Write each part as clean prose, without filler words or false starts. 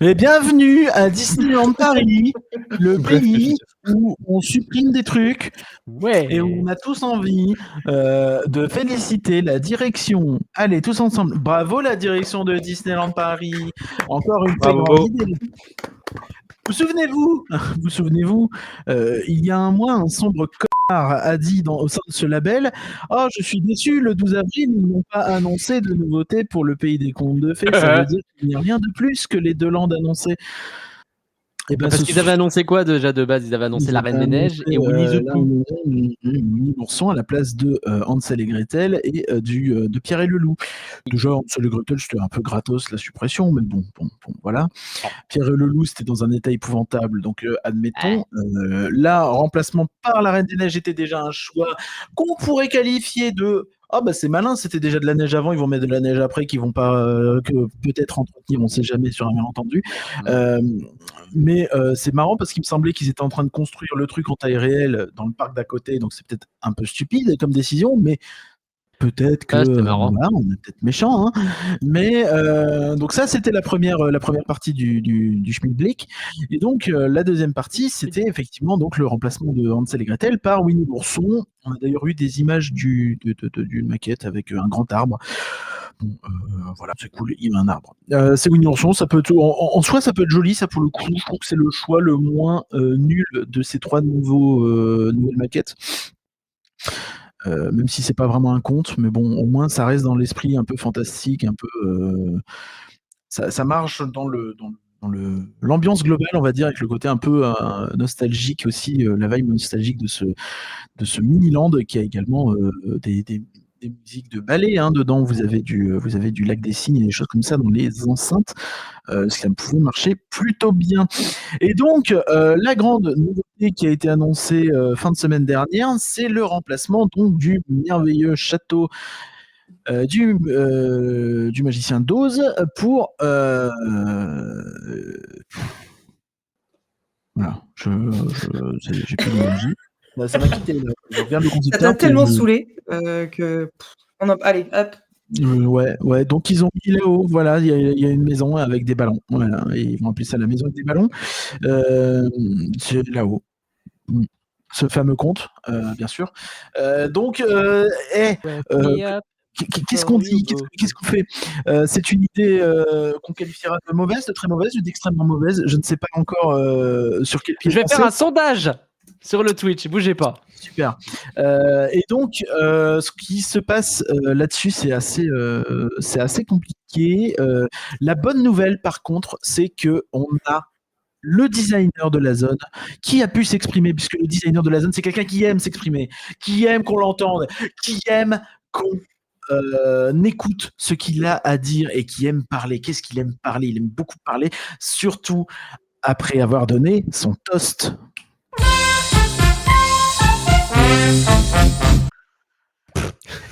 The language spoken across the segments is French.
Et bienvenue à Disneyland Paris, le pays où on supprime des trucs et où on a tous envie de féliciter la direction. Allez, tous ensemble. Bravo la direction de Disneyland Paris. Encore une très grande idée. Vous souvenez-vous, il y a un mois, un sombre connard a dit au sein de ce label « Oh, je suis déçu, le 12 avril, ils n'ont pas annoncé de nouveauté pour le pays des contes de fées. Ça veut dire qu'il n'y a rien de plus que les deux landes annoncées. » Et ben, Parce qu'ils avaient annoncé quoi déjà de base? Ils avaient annoncé La Reine des Neiges et Winnie the Pooh. Winnie l'ourson à la place de Hansel et Gretel et de Pierre et le loup. Déjà, Hansel et Gretel, c'était un peu gratos la suppression, mais bon, voilà. Pierre et le loup, c'était dans un état épouvantable, donc admettons. Là, remplacement par La Reine des Neiges était déjà un choix qu'on pourrait qualifier de ah bah c'est malin, c'était déjà de la neige avant, ils vont mettre de la neige après, qu'ils vont pas que peut-être entretenir, on sait jamais sur un malentendu. Mais c'est marrant parce qu'il me semblait qu'ils étaient en train de construire le truc en taille réelle dans le parc d'à côté, donc c'est peut-être un peu stupide comme décision, mais peut-être que voilà, on est peut-être méchant, hein. Mais donc ça c'était la première partie du schmilblick. Et donc la deuxième partie c'était effectivement donc le remplacement de Hansel et Gretel par Winnie l'ourson. On a d'ailleurs eu des images d'une maquette avec un grand arbre. Bon, voilà, c'est cool, il y a un arbre. C'est Winnie l'ourson, ça peut être, en soi ça peut être joli, ça pour le coup. Je trouve que c'est le choix le moins nul de ces trois nouvelles maquettes. Même si c'est pas vraiment un conte, mais bon, au moins ça reste dans l'esprit un peu fantastique, un peu. Ça marche dans l'ambiance globale, on va dire, avec le côté un peu nostalgique aussi, la vibe nostalgique de ce Miniland qui a également des musiques de ballet dedans. Vous avez du Lac des Cygnes et des choses comme ça dans les enceintes, ce qui pouvait marcher plutôt bien. Et donc, la grande nouveauté qui a été annoncée fin de semaine dernière, c'est le remplacement donc du merveilleux château du magicien d'Oz pour voilà, j'ai plus d'énergie. Ça m'a quitté. Je regarde le conducteur. Ça t'a tellement saoulé que allez, hop. Ouais. Donc ils ont mis là-haut. Voilà, il y a une maison avec des ballons. Voilà, et ils vont appeler ça la maison avec des ballons. C'est là-haut. Ce fameux conte, bien sûr. Donc, qu'est-ce qu'on dit? Qu'est-ce qu'on fait? C'est une idée qu'on qualifiera de mauvaise, de très mauvaise ou d'extrêmement mauvaise. Je ne sais pas encore sur quel pied. Je vais faire un sondage sur le Twitch, bougez pas. Super. Et donc, ce qui se passe là-dessus, c'est assez compliqué. La bonne nouvelle, par contre, c'est que on a le designer de la zone qui a pu s'exprimer, puisque le designer de la zone, c'est quelqu'un qui aime s'exprimer, qui aime qu'on l'entende, qui aime qu'on écoute ce qu'il a à dire et qui aime parler. Qu'est-ce qu'il aime parler? Il aime beaucoup parler, surtout après avoir donné son toast.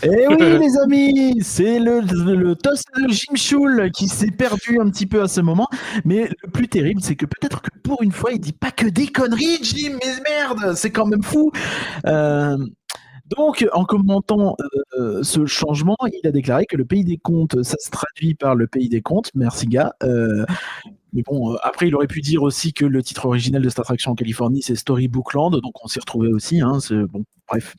Eh oui les amis, c'est le toast de Jim Choul qui s'est perdu un petit peu à ce moment, mais le plus terrible c'est que peut-être que pour une fois il dit pas que des conneries Jim, mais merde, c'est quand même fou. Donc, en commentant ce changement, il a déclaré que le pays des contes, ça se traduit par le pays des contes. Merci, gars. Mais bon, après, il aurait pu dire aussi que le titre original de cette attraction en Californie, c'est Storybookland, donc on s'y retrouvait aussi. Bon, bref,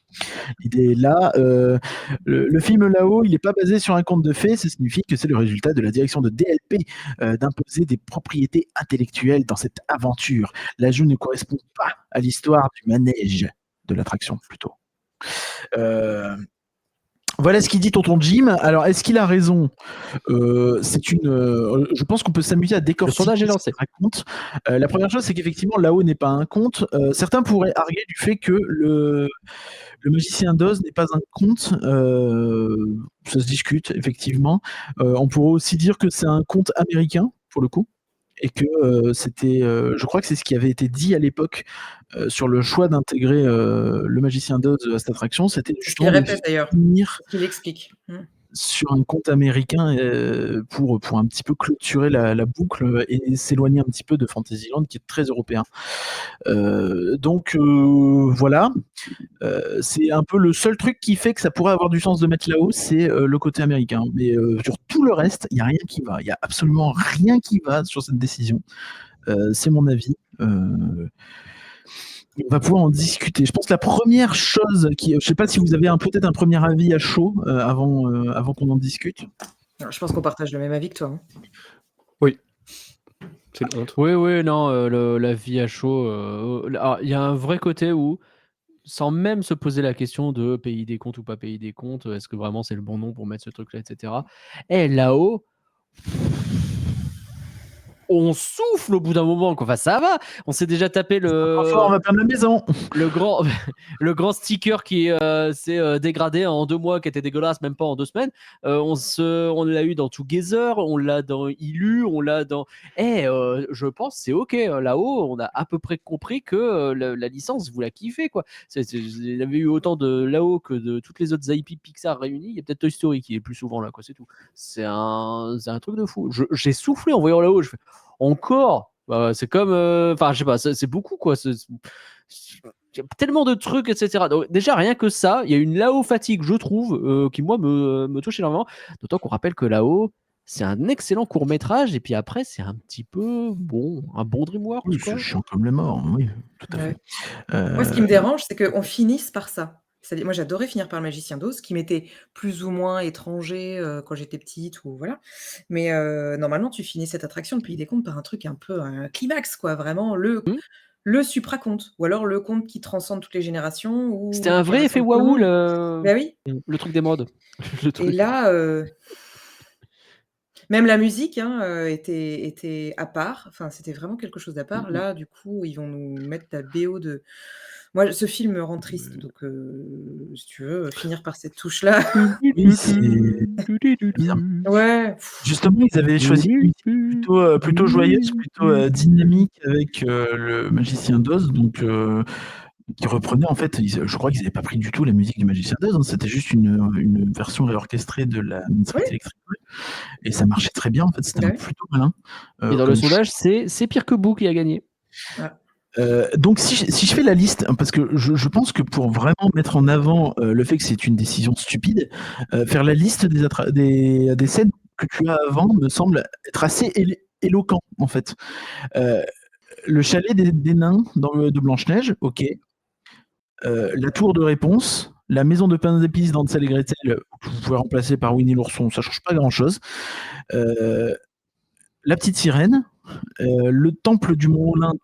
l'idée est là. Le film là-haut, il n'est pas basé sur un conte de fées, ça signifie que c'est le résultat de la direction de DLP d'imposer des propriétés intellectuelles dans cette aventure. L'ajout ne correspond pas à l'histoire du manège de l'attraction, plutôt. Voilà ce qu'il dit tonton Jim. Alors, est-ce qu'il a raison? Je pense qu'on peut s'amuser à décortiquer. Le sondage est lancé. Raconte. La première chose, c'est qu'effectivement, là-haut n'est pas un conte. Certains pourraient arguer du fait que le magicien d'Oz n'est pas un conte. Ça se discute, effectivement. On pourrait aussi dire que c'est un conte américain, pour le coup. Et que c'était, je crois que c'est ce qui avait été dit à l'époque sur le choix d'intégrer le magicien d'Oz à cette attraction, c'était justement il répète d'ailleurs, qu'il explique. sur un compte américain pour un petit peu clôturer la boucle et s'éloigner un petit peu de Fantasyland qui est très européen. Donc voilà. C'est un peu le seul truc qui fait que ça pourrait avoir du sens de mettre là-haut, c'est le côté américain. Mais sur tout le reste, il n'y a rien qui va. Il n'y a absolument rien qui va sur cette décision. C'est mon avis. On va pouvoir en discuter. Je pense que la première chose je ne sais pas si vous avez peut-être un premier avis à chaud avant qu'on en discute. Alors, je pense qu'on partage le même avis que toi. Hein. Oui. C'est une honte. Oui, non, la vie à chaud. Alors, il y a un vrai côté où, sans même se poser la question de payer des comptes ou pas payer des comptes, est-ce que vraiment c'est le bon nom pour mettre ce truc-là, etc. Et là-haut, on souffle au bout d'un moment, quoi. Enfin, ça va. On s'est déjà tapé on va perdre la maison. le grand sticker qui s'est dégradé en 2 mois, qui était dégueulasse, même pas en 2 semaines. On l'a eu dans Together, on l'a dans Ilu, on l'a dans. Je pense c'est ok. Là-haut, on a à peu près compris que la licence, vous la kiffez, quoi. Il y avait eu autant de là-haut que de toutes les autres IP Pixar réunies. Il y a peut-être Toy Story qui est plus souvent là, quoi. C'est tout. C'est un truc de fou. J'ai soufflé en voyant là-haut. Je fais encore. C'est comme. Enfin, je sais pas. C'est beaucoup, quoi. Il y a tellement de trucs, etc. Donc, déjà, rien que ça, il y a une là-haut fatigue, je trouve, qui, moi, me touche énormément. D'autant qu'on rappelle que là-haut, c'est un excellent court-métrage, et puis après, c'est un petit peu, un bon DreamWorks. Oui, quoi. c'est chiant comme les morts, oui, tout à fait. Moi, ce qui me dérange, c'est qu'on finisse par ça. C'est-à-dire, moi, j'adorais finir par le Magicien d'Oz, qui m'était plus ou moins étranger quand j'étais petite, ou voilà. Mais normalement, tu finis cette attraction, le Pays des Contes, par un truc un peu un climax, quoi. Vraiment, le supra-conte, ou alors le conte qui transcende toutes les générations. Ou C'était un vrai effet rassemble tout waouh, monde. Bah oui. le truc des modes. Et là, même la musique était à part. Enfin, c'était vraiment quelque chose d'à part. Là, du coup, ils vont nous mettre la BO de. Moi, ce film me rend triste. Donc, si tu veux finir par cette touche-là. Oui, c'est bien. Ouais. Justement, ils avaient choisi une musique plutôt joyeuse, plutôt dynamique avec le Magicien d'Oz, donc qui reprenait en fait. Je crois qu'ils n'avaient pas pris du tout la musique du Magicien d'Oz. Hein, c'était juste une version réorchestrée de la Minstrel électrique, et ça marchait très bien. En fait, c'était plutôt malin. Et dans le sondage, c'est Pire que Boo qui a gagné. Ah. Donc si je fais la liste, parce que je pense que pour vraiment mettre en avant le fait que c'est une décision stupide, faire la liste des scènes que tu as avant me semble être assez éloquent en fait. Le chalet des nains de Blanche-Neige, ok. La tour de réponse, la maison de pain d'épices d'Hansel et Gretel, que vous pouvez remplacer par Winnie l'ourson, ça change pas grand-chose. La petite sirène, le temple du Mont Olympe,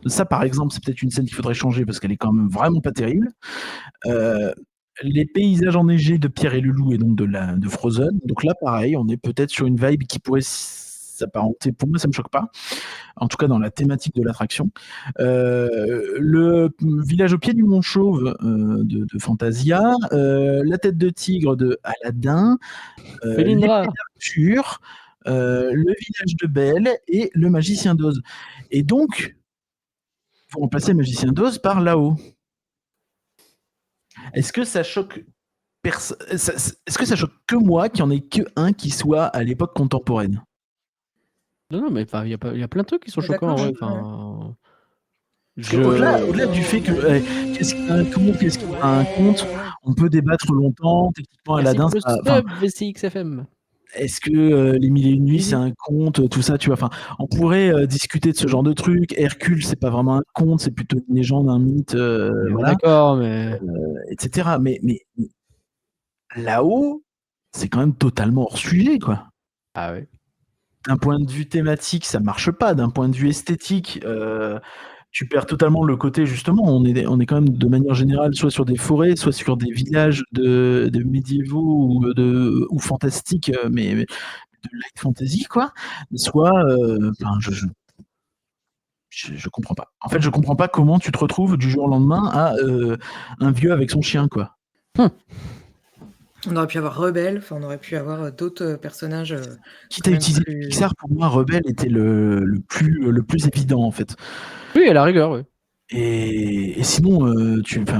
ça par exemple, c'est peut-être une scène qu'il faudrait changer parce qu'elle est quand même vraiment pas terrible. Les paysages enneigés de Pierre et le Loup et donc de Frozen. Donc là, pareil, on est peut-être sur une vibe qui pourrait s'apparenter. Pour moi, ça me choque pas. En tout cas, dans la thématique de l'attraction. Le village au pied du Mont Chauve de Fantasia, la tête de tigre de Aladdin, l'épée d'Arthur, le village de Belle et le Magicien d'Oz. Et donc, il faut remplacer le Magicien d'Oz par là-haut. Est-ce que ça choque Est-ce que ça choque que moi qu'il n'y en ait qu'un qui soit à l'époque contemporaine? Non, mais il y a plein de trucs qui sont choquants. Au-delà du fait que comment est-ce qu'il y a un conte, on peut débattre longtemps. Techniquement, Aladdin, VCXFM. Est-ce que Les Mille et Une Nuits, c'est un conte, tout ça, tu vois. Enfin, on pourrait discuter de ce genre de truc. Hercule, c'est pas vraiment un conte, c'est plutôt une légende, un mythe, voilà. D'accord, mais etc. Mais là-haut, c'est quand même totalement hors sujet, quoi. Ah ouais. D'un point de vue thématique, ça marche pas. D'un point de vue esthétique, tu perds totalement le côté, justement, on est quand même de manière générale soit sur des forêts, soit sur des villages de médiévaux ou fantastiques, mais de light fantasy, quoi. Soit, je comprends pas. En fait, je comprends pas comment tu te retrouves du jour au lendemain à un vieux avec son chien, quoi. On aurait pu avoir Rebelle, on aurait pu avoir d'autres personnages. Quitte à utiliser Pixar, pour moi, Rebelle était le plus évident, en fait. Oui, à la rigueur, oui. Et sinon,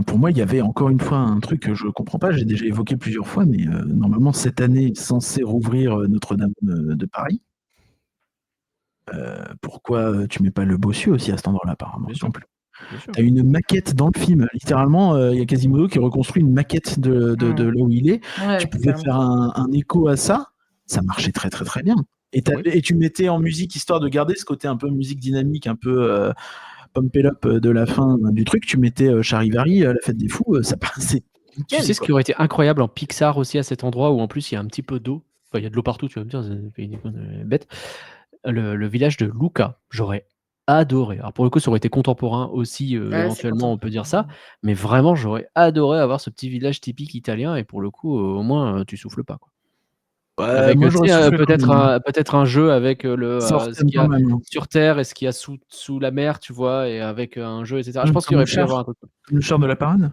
pour moi, il y avait encore une fois un truc que je comprends pas, j'ai déjà évoqué plusieurs fois, mais normalement, cette année est censée rouvrir Notre-Dame de Paris. Pourquoi tu mets pas le Bossu aussi à cet endroit-là, apparemment, Bien sûr. non plus. Bien sûr. T'as une maquette dans le film, littéralement, il y a Quasimodo qui reconstruit une maquette de là où il est. Tu Ouais, pouvais carrément. faire un écho à ça marchait très très très bien. Et, Oui. et tu mettais en musique, histoire de garder ce côté un peu musique dynamique, un peu pump it up de la fin du truc, tu mettais Charivari à la fête des fous, ça passait Tu nickel, sais ce quoi. qui aurait été incroyable en Pixar aussi à cet endroit où en plus il y a un petit peu d'eau. Enfin, il y a de l'eau partout, tu vas me dire, c'est une icône bête. Le village de Luca, j'aurais adoré. Alors pour le coup, ça aurait été contemporain aussi, Ouais, c'est éventuellement, on peut dire ça. contemporain. Mais vraiment, j'aurais adoré avoir ce petit village typique italien et pour le coup, au moins, tu souffles pas, quoi. Avec, Moi tu j'aurais sais, soufflé quand peut-être même, hein. un jeu avec, Ça ce Horten qu'il y quand a même, hein. sur terre et ce qu'il y a sous la mer, tu vois? Et avec, un jeu et cetera. Je pense qu'il Comme le aurait pu y avoir char, un truc. comme le char de la parade.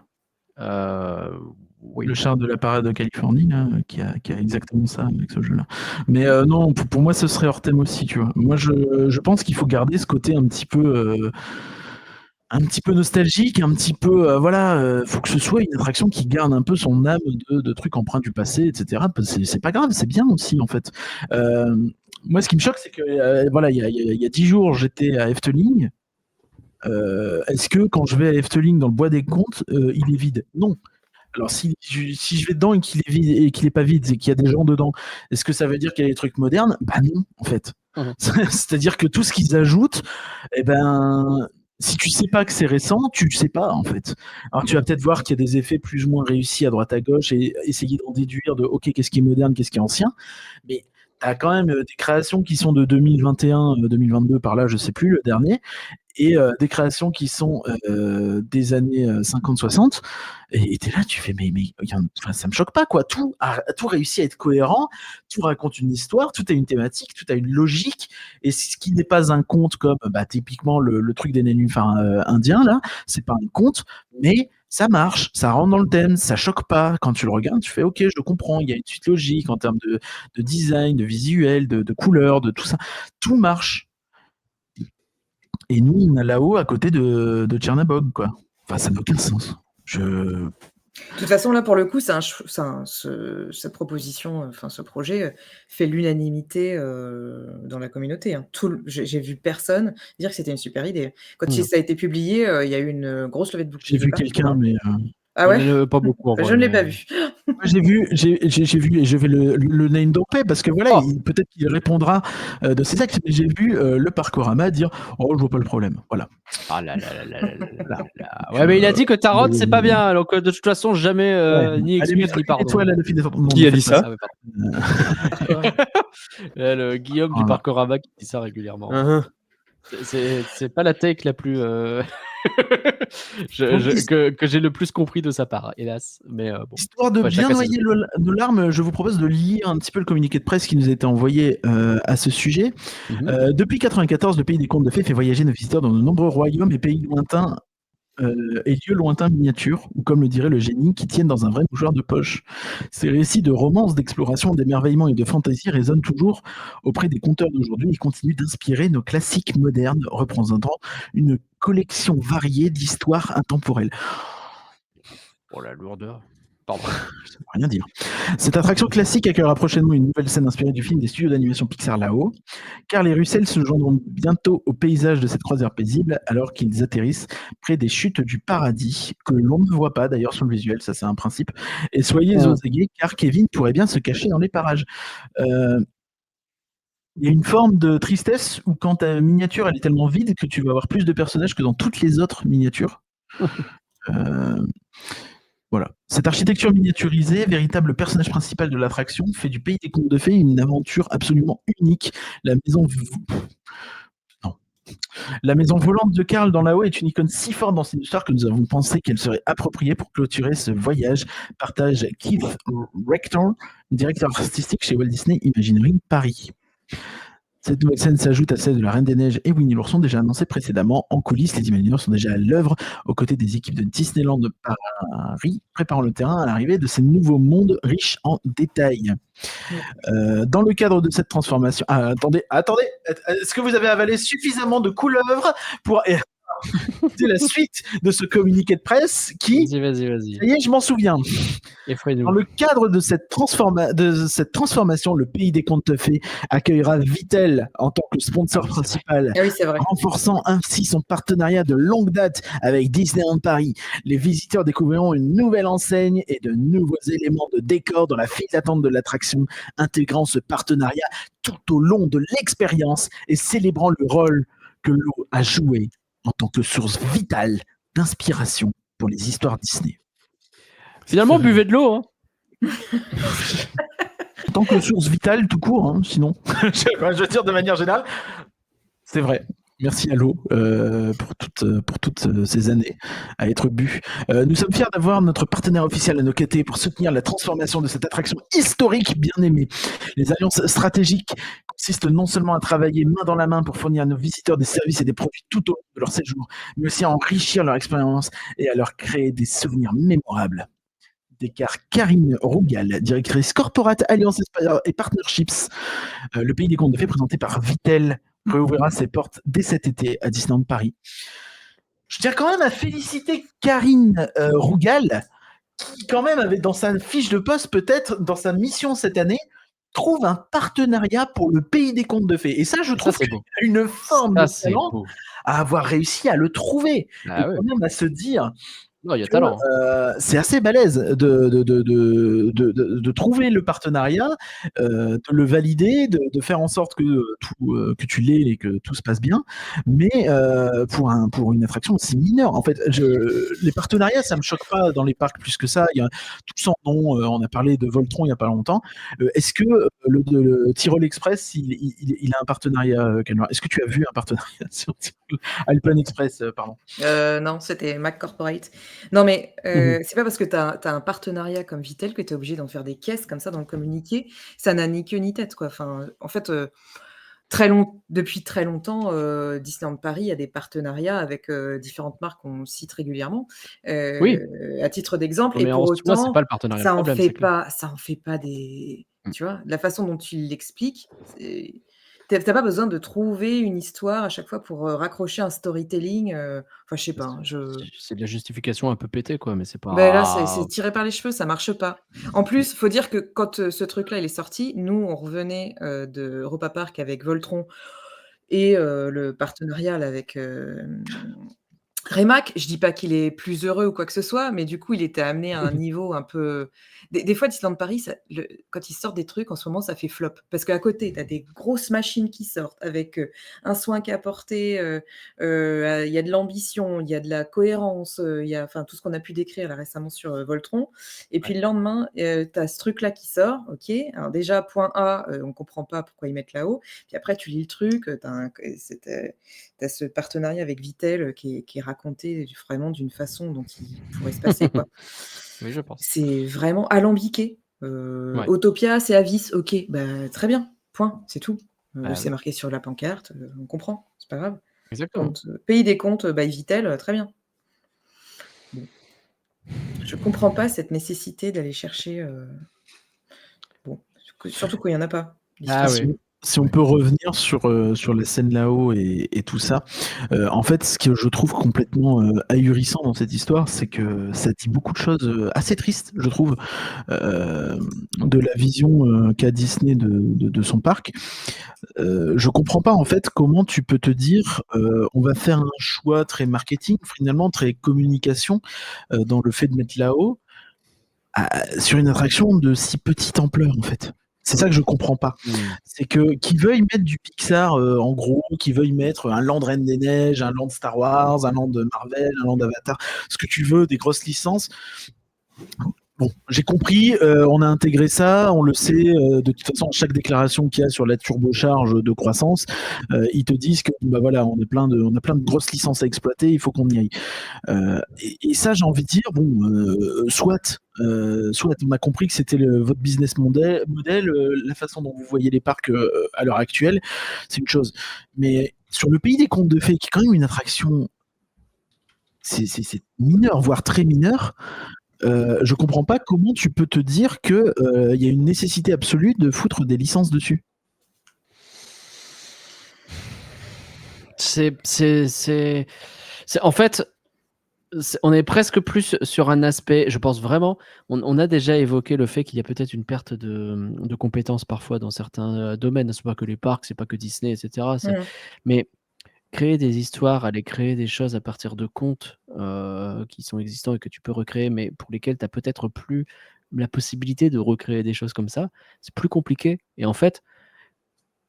Oui. Le char de la parade de Californie, là, qui a exactement ça avec ce jeu-là. Mais non, pour moi, ce serait hors thème aussi, tu vois. Moi, je pense qu'il faut garder ce côté un petit peu nostalgique, un petit peu, voilà, faut que ce soit une attraction qui garde un peu son âme de trucs empreints du passé, etc. C'est pas grave, c'est bien aussi, en fait. Moi, ce qui me choque, c'est que, voilà, il y a 10 jours, j'étais à Efteling. Est-ce que quand je vais à Efteling dans le bois des Contes, il est vide? Non. Alors si je vais dedans et qu'il est vide et qu'il est pas vide et qu'il y a des gens dedans, est-ce que ça veut dire qu'il y a des trucs modernes? Bah non, en fait. Mmh. C'est-à-dire que tout ce qu'ils ajoutent, eh ben, si tu sais pas que c'est récent, tu sais pas, en fait. Alors tu vas peut-être voir qu'il y a des effets plus ou moins réussis à droite à gauche et essayer d'en déduire de OK, qu'est-ce qui est moderne, qu'est-ce qui est ancien. Mais tu as quand même des créations qui sont de 2021, 2022 par là, je sais plus, le dernier, et des créations qui sont des années 50-60, et t'es là, tu fais, mais enfin, ça me choque pas, quoi. Tout réussit à être cohérent, tout raconte une histoire, tout a une thématique, tout a une logique, et ce qui n'est pas un conte comme typiquement le truc des nénuphars indiens, là, c'est pas un conte, mais ça marche, ça rentre dans le thème, ça choque pas. Quand tu le regardes, tu fais ok, je comprends, il y a une suite logique en termes de design, de visuel, de couleurs, de tout ça. Tout marche. Et nous, on a là-haut à côté de Tchernabog, quoi. Enfin, ça n'a aucun sens. De toute façon, là, pour le coup, cette proposition, enfin ce projet, fait l'unanimité, dans la communauté, hein. J'ai vu personne dire que c'était une super idée. Quand Non. ça a été publié, il y a eu une grosse levée de J'ai boucliers vu partout, quelqu'un, hein. mais Ah ouais? Pas beaucoup en Je vrai, ne l'ai pas mais vu. moi j'ai vu, et je vais le name dropper parce que voilà, oh! peut-être qu'il répondra de ses actes, mais j'ai vu le Parcourama dire oh, je vois pas le problème. Voilà. Ah là là là là là là Voilà. là. Donc, Ouais, mais il a dit que Tarot, c'est pas bien, donc de toute façon, jamais, ouais. ni Allez excuse mettre ni une pardon. étoile à la fille des non, Qui ne a faites dit pas ça? Ah ouais, pardon. Parcourama. Le Guillaume du Voilà. Parcourama qui dit ça régulièrement. Uhum. C'est pas la take la plus Donc, que j'ai le plus compris de sa part, hélas. Mais bon, histoire de après, bien chacun ses noyer opinions. nos larmes, je vous propose de lire un petit peu le communiqué de presse qui nous a été envoyé à ce sujet. Depuis 94, le pays des contes de fées fait voyager nos visiteurs dans de nombreux royaumes et pays lointains et lieux lointains miniatures, ou comme le dirait le génie, qui tiennent dans un vrai mouchoir de poche. Ces récits de romance, d'exploration, d'émerveillement et de fantaisie résonnent toujours auprès des conteurs d'aujourd'hui et continuent d'inspirer nos classiques modernes, représentant une collection variée d'histoires intemporelles. Oh la lourdeur. Pardon. Ça ne veut rien dire. Cette attraction classique accueillera prochainement une nouvelle scène inspirée du film des studios d'animation Pixar là-haut, car les Russell se joindront bientôt au paysage de cette croisière paisible alors qu'ils atterrissent près des chutes du paradis, que l'on ne voit pas d'ailleurs sur le visuel, ça c'est un principe. Et soyez aux aguets, car Kevin pourrait bien se cacher dans les parages. Il y a une forme de tristesse où quand ta miniature elle est tellement vide que tu vas avoir plus de personnages que dans toutes les autres miniatures. Euh, Voilà. Cette architecture miniaturisée, véritable personnage principal de l'attraction, fait du Pays des Contes de Fées une aventure absolument unique. La maison, non. La maison volante de Karl dans la haut est une icône si forte dans cette histoire que nous avons pensé qu'elle serait appropriée pour clôturer ce voyage, partage Keith Rector, directeur artistique chez Walt Disney Imagineering Paris. Cette nouvelle scène s'ajoute à celle de la Reine des Neiges et Winnie l'ourson déjà annoncées précédemment. En coulisses, les Imagineers sont déjà à l'œuvre aux côtés des équipes de Disneyland de Paris, préparant le terrain à l'arrivée de ces nouveaux mondes riches en détails. Dans le cadre de cette transformation... attendez, est-ce que vous avez avalé suffisamment de couleuvres pour... C'est la suite de ce communiqué de presse qui, Vas-y. ça y est, je m'en souviens. Dans Effraie-nous. le cadre de cette transformation, le Pays des Contes Fées accueillera Vittel en tant que sponsor principal, Ah oui, c'est vrai. renforçant ainsi son partenariat de longue date avec Disneyland Paris. Les visiteurs découvriront une nouvelle enseigne et de nouveaux éléments de décor dans la file d'attente de l'attraction, intégrant ce partenariat tout au long de l'expérience et célébrant le rôle que l'eau a joué en tant que source vitale d'inspiration pour les histoires Disney. Finalement, buvez de l'eau. Hein. En tant que source vitale tout court, hein, sinon. Je veux dire de manière générale, c'est vrai. Merci à l'eau pour toutes ces années à être bu. Nous sommes fiers d'avoir notre partenaire officiel à nos côtés pour soutenir la transformation de cette attraction historique bien aimée. Les alliances stratégiques consistent non seulement à travailler main dans la main pour fournir à nos visiteurs des services et des produits tout au long de leur séjour, mais aussi à enrichir leur expérience et à leur créer des souvenirs mémorables. Déclare Karine Rougal, directrice Corporate Alliance et Partnerships. Le Pays des Contes de Fées, présenté par Vittel, réouvrira ses portes dès cet été à Disneyland Paris. Je tiens quand même à féliciter Karine Rougal, qui quand même avait dans sa fiche de poste, peut-être dans sa mission cette année, trouve un partenariat pour le Pays des Contes de Fées. Et ça, je trouve qu'il y a une forme de talent à avoir réussi à le trouver. Et quand même à se dire... Non, il y a talent. C'est assez balèze de trouver le partenariat, de le valider, de faire en sorte que tu l'aies et que tout se passe bien, mais pour une attraction aussi mineure. En fait, les partenariats, ça me choque pas dans les parcs plus que ça. Il y a tout son nom. On a parlé de Voltron il y a pas longtemps. Est-ce que le Tyrol Express, il a un partenariat, Canora? Est-ce que tu as vu un partenariat sur Alpine Express, pardon? Non, c'était Mac Corporate. Non, mais c'est pas parce que tu as un partenariat comme Vittel que tu es obligé d'en faire des caisses comme ça dans le communiqué. Ça n'a ni queue ni tête, quoi. Enfin, en fait, depuis très longtemps, Disneyland Paris a des partenariats avec différentes marques qu'on cite régulièrement. Oui. À titre d'exemple, et Mais pour en soi, c'est autant, pas le partenariat ça le en problème, fait c'est clair. pas, ça en fait pas des. Tu vois, la façon dont tu l'expliques, t'as pas besoin de trouver une histoire à chaque fois pour raccrocher un storytelling. Enfin, je sais pas. hein, C'est de la justification un peu pétée, quoi, mais c'est Ben là, pas. c'est tiré par les cheveux, ça marche pas. En plus, faut dire que quand ce truc-là il est sorti, nous on revenait de Europa Park avec Voltron et le partenariat là avec Rémac. Je dis pas qu'il est plus heureux ou quoi que ce soit, mais du coup, il était amené à un niveau un peu. Des fois, Disneyland Paris, quand ils sortent des trucs, en ce moment, ça fait flop. Parce qu'à côté, tu as des grosses machines qui sortent avec un soin qui est apporté, il y a de l'ambition, il y a de la cohérence, il y a enfin, tout ce qu'on a pu décrire là, récemment sur Voltron. Et puis le lendemain, tu as ce truc-là qui sort. Ok. Alors déjà, point A, on comprend pas pourquoi ils mettent là-haut. Puis après, tu lis le truc, tu as ce partenariat avec Vittel qui est raconté vraiment d'une façon dont il pourrait se passer, quoi. Oui, je pense. C'est vraiment alambiqué. Autopia, c'est Avis, ok, bah, très bien, point, c'est tout. C'est marqué sur la pancarte, on comprend, c'est pas grave. Exactement. Pays des Contes by Vittel, très bien. Bon. Je comprends pas cette nécessité d'aller chercher. Bon, surtout quand il n'y en a pas. Si on peut revenir sur la scène là-haut et tout ça, en fait, ce que je trouve complètement ahurissant dans cette histoire, c'est que ça dit beaucoup de choses assez tristes, je trouve, de la vision qu'a Disney de son parc. Je comprends pas en fait comment tu peux te dire on va faire un choix très marketing, finalement très communication dans le fait de mettre là-haut sur une attraction de si petite ampleur en fait. C'est ça que je comprends pas. C'est que qu'ils veuillent mettre du Pixar en gros, qu'ils veuillent mettre un Land Reine des Neiges, un Land Star Wars, un Land Marvel, un Land Avatar, ce que tu veux, des grosses licences. Bon, j'ai compris, on a intégré ça, on le sait, de toute façon, chaque déclaration qu'il y a sur la turbocharge de croissance, ils te disent que bah voilà, on a plein de grosses licences à exploiter, il faut qu'on y aille. Et ça, j'ai envie de dire, bon, soit on a compris que c'était votre business model, la façon dont vous voyez les parcs à l'heure actuelle, c'est une chose. Mais sur le Pays des Contes de Fées, qui est quand même une attraction, c'est mineur, voire très mineur. Je comprends pas comment tu peux te dire que y a une nécessité absolue de foutre des licences dessus. En fait, on est presque plus sur un aspect, je pense vraiment, on a déjà évoqué le fait qu'il y a peut-être une perte de compétences parfois dans certains domaines. C'est pas que les parcs, c'est pas que Disney, etc. Mais créer des histoires, aller créer des choses à partir de contes qui sont existants et que tu peux recréer, mais pour lesquels tu as peut-être plus la possibilité de recréer des choses comme ça, c'est plus compliqué. Et en fait,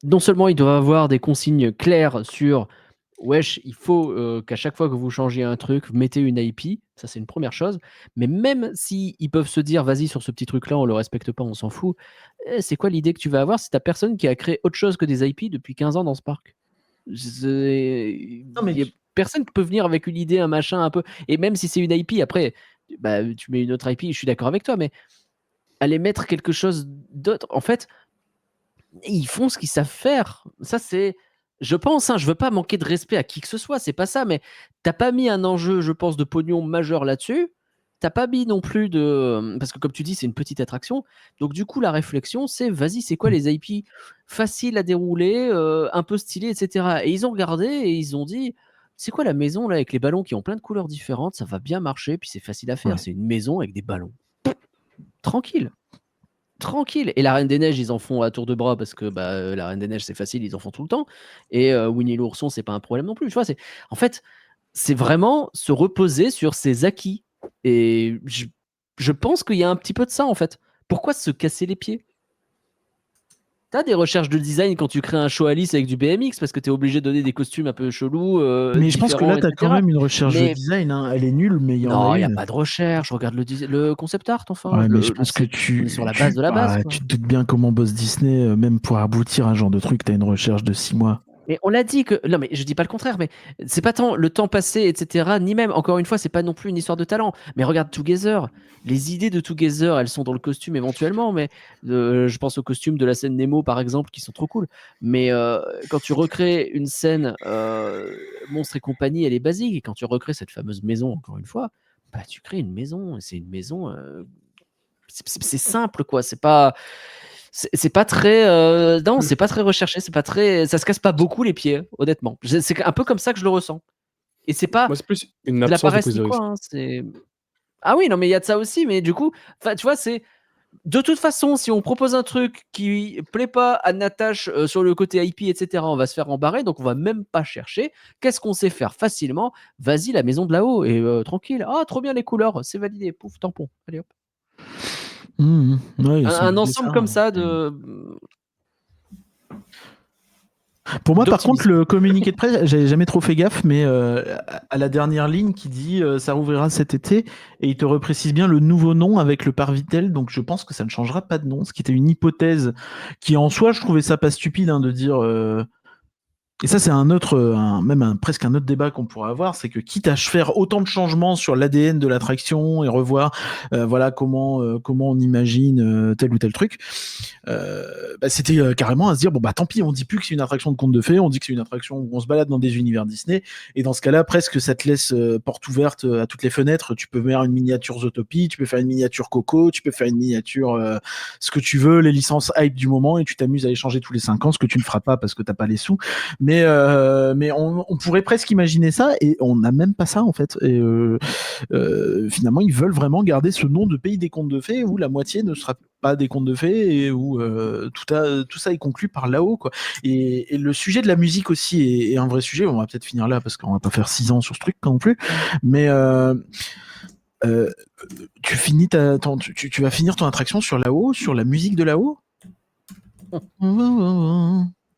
non seulement ils doivent avoir des consignes claires sur wesh, il faut qu'à chaque fois que vous changiez un truc, vous mettez une IP, ça c'est une première chose. Mais même si ils peuvent se dire vas-y sur ce petit truc-là, on le respecte pas, on s'en fout. C'est quoi l'idée que tu vas avoir si t'as personne qui a créé autre chose que des IP depuis 15 ans dans ce parc? Il Non, mais y a personne qui peut venir avec une idée, un machin un peu. Et même si c'est une IP, après, bah, tu mets une autre IP, je suis d'accord avec toi, mais aller mettre quelque chose d'autre, en fait, ils font ce qu'ils savent faire. Ça, c'est. Je pense, hein, je veux pas manquer de respect à qui que ce soit, c'est pas ça, mais t'as pas mis un enjeu, je pense, de pognon majeur là-dessus. T'as pas mis non plus de. Parce que, comme tu dis, c'est une petite attraction. Donc, du coup, la réflexion, c'est vas-y, c'est quoi les IP faciles à dérouler, un peu stylés, etc. Et ils ont regardé et ils ont dit c'est quoi la maison là avec les ballons qui ont plein de couleurs différentes? Ça va bien marcher, puis c'est facile à faire. Ouais. C'est une maison avec des ballons. Tranquille. Tranquille. Et la Reine des Neiges, ils en font à tour de bras parce que bah, la Reine des Neiges, c'est facile, ils en font tout le temps. Et Winnie l'ourson, c'est pas un problème non plus. Tu vois, en fait, c'est vraiment se reposer sur ses acquis. Et je pense qu'il y a un petit peu de ça, en fait. Pourquoi se casser les pieds? T'as des recherches de design quand tu crées un show Alice avec du BMX parce que t'es obligé de donner des costumes un peu chelous, Mais je pense que là, différents, tu as quand etc. même une recherche de Mais design. Hein. Elle est nulle, mais il y en a non, il n'y a une. pas de recherche. Regarde le concept art, enfin. Ouais, mais je pense que On est sur la base de la base, quoi. tu te doutes bien comment bosse Disney, même pour aboutir à un genre de truc, tu as une recherche de 6 mois. Mais on l'a dit que. Non, mais je dis pas le contraire, mais c'est pas tant le temps passé, etc. Ni même, encore une fois, c'est pas non plus une histoire de talent. Mais regarde Together. Les idées de Together, elles sont dans le costume éventuellement, mais je pense au costume de la scène Nemo, par exemple, qui sont trop cool. Mais quand tu recrées une scène Monstres et compagnie, elle est basique. Et quand tu recrées cette fameuse maison, encore une fois, bah, tu crées une maison. Et c'est une maison. C'est simple, quoi. C'est pas très non, c'est pas très recherché, c'est pas très, ça se casse pas beaucoup les pieds, honnêtement. C'est un peu comme ça que je le ressens. Et c'est pas Moi, c'est plus une de la absence de paresse prise ni de risque. quoi, hein, c'est ah oui, non, mais il y a de ça aussi, mais du coup, enfin, tu vois, c'est de toute façon, si on propose un truc qui plaît pas à Natache sur le côté IP, etc., on va se faire embarrer, donc on va même pas chercher. Qu'est-ce qu'on sait faire facilement? Vas-y, la maison de là-haut, et tranquille. Ah, trop bien les couleurs, c'est validé, pouf, tampon. Allez hop. Ouais, ils sont Un obligés ensemble ça, comme hein. ça de. Pour moi, par contre, D'optimisme. le communiqué de presse, j'avais jamais trop fait gaffe, mais à la dernière ligne qui dit ça rouvrira cet été, et il te reprécise bien le nouveau nom avec le Parvitel, donc je pense que ça ne changera pas de nom, ce qui était une hypothèse qui en soi, je trouvais ça pas stupide hein, de dire. Et ça, c'est presque un autre débat qu'on pourrait avoir, c'est que quitte à faire autant de changements sur l'ADN de l'attraction et revoir, voilà comment on imagine tel ou tel truc, c'était carrément à se dire bon bah tant pis, on dit plus que c'est une attraction de contes de fées, on dit que c'est une attraction où on se balade dans des univers Disney, et dans ce cas-là, presque ça te laisse porte ouverte à toutes les fenêtres. Tu peux faire une miniature Zootopie, tu peux faire une miniature Coco, tu peux faire une miniature ce que tu veux, les licences hype du moment, et tu t'amuses à échanger tous les 5 ans, ce que tu ne feras pas parce que t'as pas les sous. Mais on pourrait presque imaginer ça, et on n'a même pas ça en fait. Et finalement, ils veulent vraiment garder ce nom de pays des contes de fées où la moitié ne sera pas des contes de fées et où tout ça est conclu par là-haut, quoi. Et le sujet de la musique aussi est un vrai sujet. On va peut-être finir là parce qu'on va pas faire 6 ans sur ce truc non plus. Mais tu vas finir ton attraction sur là-haut, sur la musique de là-haut.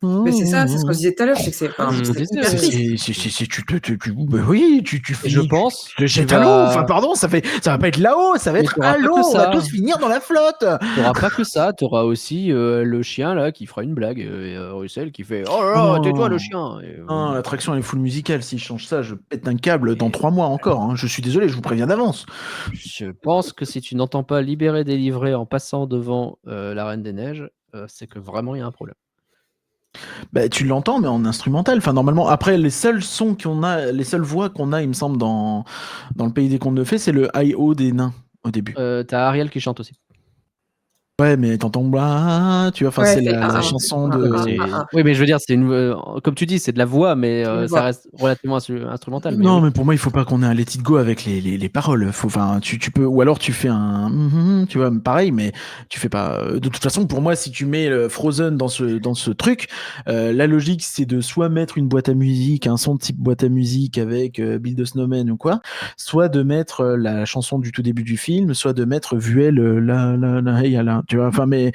Mais c'est ça, c'est ce qu'on se disait tout à l'heure, c'est que c'est Ah, c'est ce qu'on c'est disait, hyper ouais. triste. Oui, tu Et finis. je pense. Tu te jettes tu à l'eau. vas- Enfin, pardon, ça va pas être là-haut, ça va Mais être t'auras à pas que l'eau. On va ça. tous finir dans la flotte. T'auras pas que ça, t'auras aussi le chien là qui fera une blague, Russell qui fait oh là là, tais-toi le chien. Et, Non, l'attraction elle est full musicale. Si je change ça, je pète un câble dans 3 mois encore. Hein. Je suis désolé, je vous préviens d'avance. je pense que si tu n'entends pas libérer, délivrer en passant devant la Reine des Neiges, c'est que vraiment il y a un problème. Bah, tu l'entends, mais en instrumental. Enfin, normalement, après, les seuls sons qu'on a, les seules voix qu'on a, il me semble, dans le pays des contes de fées, c'est le I.O. des nains au début. T'as Ariel qui chante aussi. Ouais, mais t'entends tu vois, enfin, Ouais, c'est c'est la chanson Ouais, mais de. oui, mais je veux dire, c'est comme tu dis, c'est de la voix, mais Une ça voix. reste relativement instrumental. Mais Non, oui. mais pour moi, il faut pas qu'on ait un let it go avec les paroles. Enfin, tu peux, ou alors tu fais tu vois, pareil, mais tu fais pas. De toute façon, pour moi, si tu mets Frozen dans ce truc, la logique, c'est de soit mettre une boîte à musique, un son de type boîte à musique avec Build a Snowman ou quoi, soit de mettre la chanson du tout début du film, soit de mettre Vuel, la, hey, là, tu vois. Enfin, mais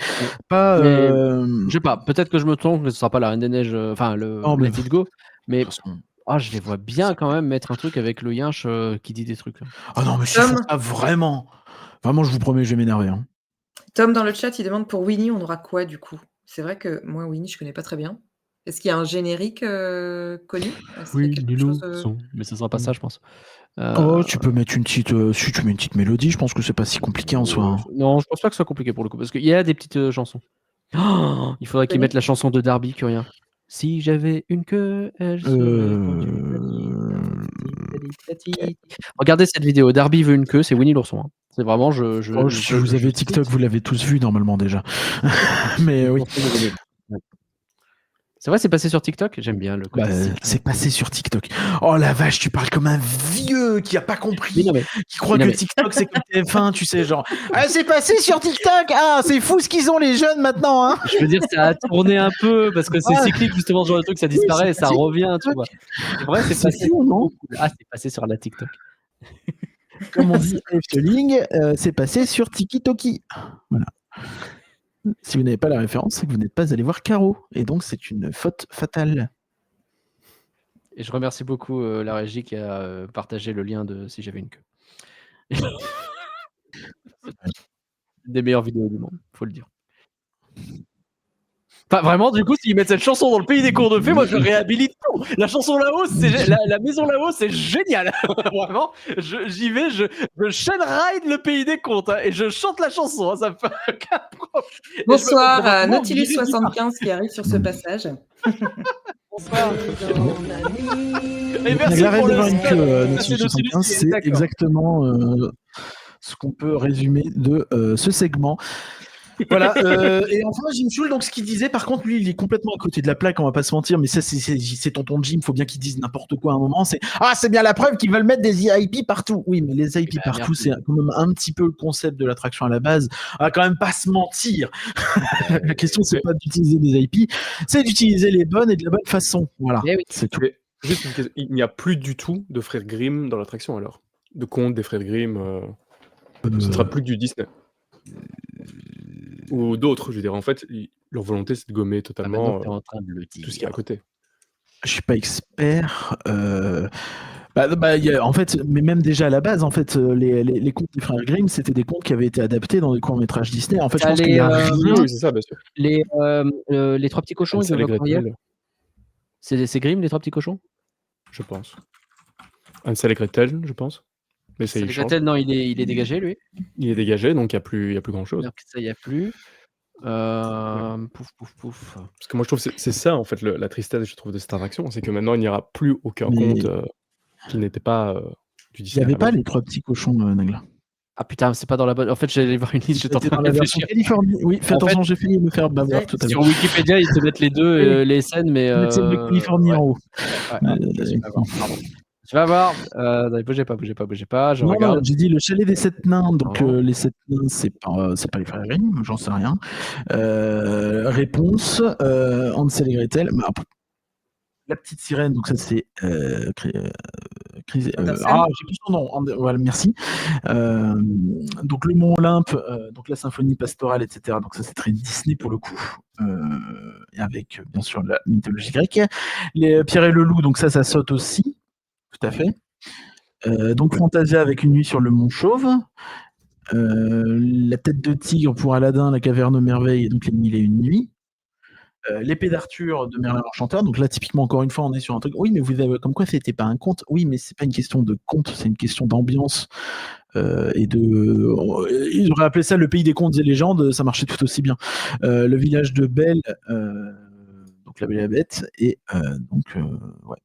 pas. Mais je sais pas, peut-être que je me trompe, que ce sera pas la Reine des Neiges, enfin le Non, mais Let It Go, de mais toute façon. je les vois bien quand même mettre un truc avec le yinche qui dit des trucs. Ah non, mais s'ils font Tom, ça vraiment, vraiment, je vous promets, je vais m'énerver. Hein. Tom dans le chat, il demande pour Winnie, on aura quoi du coup? C'est vrai que moi, Winnie, je connais pas très bien. Est-ce qu'il y a un générique connu? Est-ce qu'il y a Oui, quelque les chose loups mais ça sera pas ça, je pense. Oh, tu peux mettre une petite, si tu mets une petite mélodie, je pense que c'est pas si compliqué en soi. Hein. Non, je pense pas que ce soit compliqué pour le coup, parce qu'il y a des petites chansons. Oh, il faudrait qu'ils connu? mettent la chanson de Darby, Curien. Si j'avais une queue, elle serait pendue. Regardez cette vidéo. Darby veut une queue, c'est Winnie l'ourson. Hein. C'est vraiment, Oh, si vous avez TikTok, vous l'avez tous vu normalement déjà. Mais oui. C'est vrai, c'est passé sur TikTok. J'aime bien le côté. C'est passé sur TikTok. Oh la vache, tu parles comme un vieux qui a pas Mais compris, non, mais, qui croit que TikTok c'est comme TF1, tu sais, genre. Ah, c'est passé sur TikTok. Ah, c'est fou ce qu'ils ont les jeunes maintenant, hein. je veux dire, ça a tourné un peu parce que c'est Ah, cyclique justement ce genre de truc, ça oui, disparaît c'est et ça passé sur revient, tu TikTok. vois. C'est vrai, c'est C'est passé. fou, non? C'est passé sur la TikTok. Comme on dit Efteling, c'est passé sur TikToki. Voilà. Si vous n'avez pas la référence, c'est que vous n'êtes pas allé voir Caro. Et donc, c'est une faute fatale. Et je remercie beaucoup la régie qui a partagé le lien de Si j'avais une queue. Une des meilleures vidéos du monde, faut le dire. Enfin, vraiment, du coup, s'ils mettent cette chanson dans le pays des contes de fées, moi je réhabilite tout. La chanson là-haut, la maison là-haut, c'est génial. Vraiment, j'y vais, je chaîne ride le pays des contes hein, et je chante la chanson. Hein, ça me fait aucun problème. Bonsoir, Nautilus75 qui arrive sur ce passage. Bonsoir. Et Donc, merci arrête pour le d'avoir une queue, Nautilus, 75, c'est d'accord. exactement ce qu'on peut résumer de ce segment. Voilà. Et enfin, Jim Schul, donc ce qu'il disait, par contre, lui, il est complètement à côté de la plaque, on va pas se mentir, mais ça, c'est tonton Jim, faut bien qu'il dise n'importe quoi à un moment. C'est bien la preuve qu'ils veulent mettre des IP partout. Oui, mais les IP partout, c'est quand même un petit peu le concept de l'attraction à la base. On va quand même pas se mentir. La question, c'est pas d'utiliser des IP, c'est d'utiliser les bonnes et de la bonne façon. Voilà. Oui. C'est tout. Mais juste une question, il n'y a plus du tout de frères Grimm dans l'attraction alors? De contes des frères Grimm ce ne sera plus que du Disney. Ou d'autres, je veux dire, en fait, leur volonté c'est de gommer totalement en train de le dire. tout ce qui est à côté. Je suis pas expert. En fait, mais même déjà à la base, en fait, les contes des frères Grimm, c'était des contes qui avaient été adaptés dans des courts-métrages Disney. En fait, je pense qu'il y a Oui, c'est ça, bien sûr. Les trois petits cochons, ils Hansel et doivent encore y être. Gretel, C'est Grimm, les trois petits cochons? je pense. Hansel et Gretel, je pense. Mais ça, il change. Gretel, non, il est dégagé, lui. Il est dégagé, donc il n'y a plus grand-chose. Ça, il n'y a plus. Pouf. Parce que moi, je trouve que c'est ça, en fait, la tristesse, je trouve, de cette attraction, c'est que maintenant, il n'y aura plus aucun conte qui n'était pas du Disney. Il n'y avait pas les trois petits cochons, Nagla. Ah putain, c'est pas dans la bonne. En fait, j'allais voir une liste, j'étais en train dans de la version réfléchir. Californie. Oui, fais attention, j'ai failli me faire bavoir tout à l'heure. Sur Wikipédia, ils te mettent les deux les scènes, mais. C'est de Californie en haut. Tu vas voir. Bougez pas. Je regarde. Non, j'ai dit le chalet des 7 nains. Donc les 7 nains, c'est pas les frères Grimm, j'en sais rien. Réponse Hansel et Gretel. La petite sirène, donc ça c'est j'ai plus son nom. Voilà, merci. Donc le Mont Olympe, donc la symphonie pastorale, etc. Donc ça c'est très Disney pour le coup, et avec bien sûr la mythologie grecque. Les Pierre et le Loup, donc ça saute aussi, tout à fait. Donc Fantasia avec une nuit sur le Mont Chauve. La tête de tigre pour Aladdin, la caverne aux merveilles, et donc les 1001 nuits. L'épée d'Arthur de Merlin l'Enchanteur. Donc là, typiquement, encore une fois, on est sur un truc. Oui, mais vous avez comme quoi c'était pas un conte. Oui, mais c'est pas une question de conte, c'est une question d'ambiance et de. Ils auraient appelé ça le pays des contes et légendes. Ça marchait tout aussi bien. Le village de Belle, donc la Belle et la Bête, et donc ouais.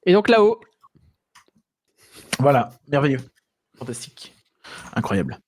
Et donc là-haut. Voilà, merveilleux, fantastique, incroyable.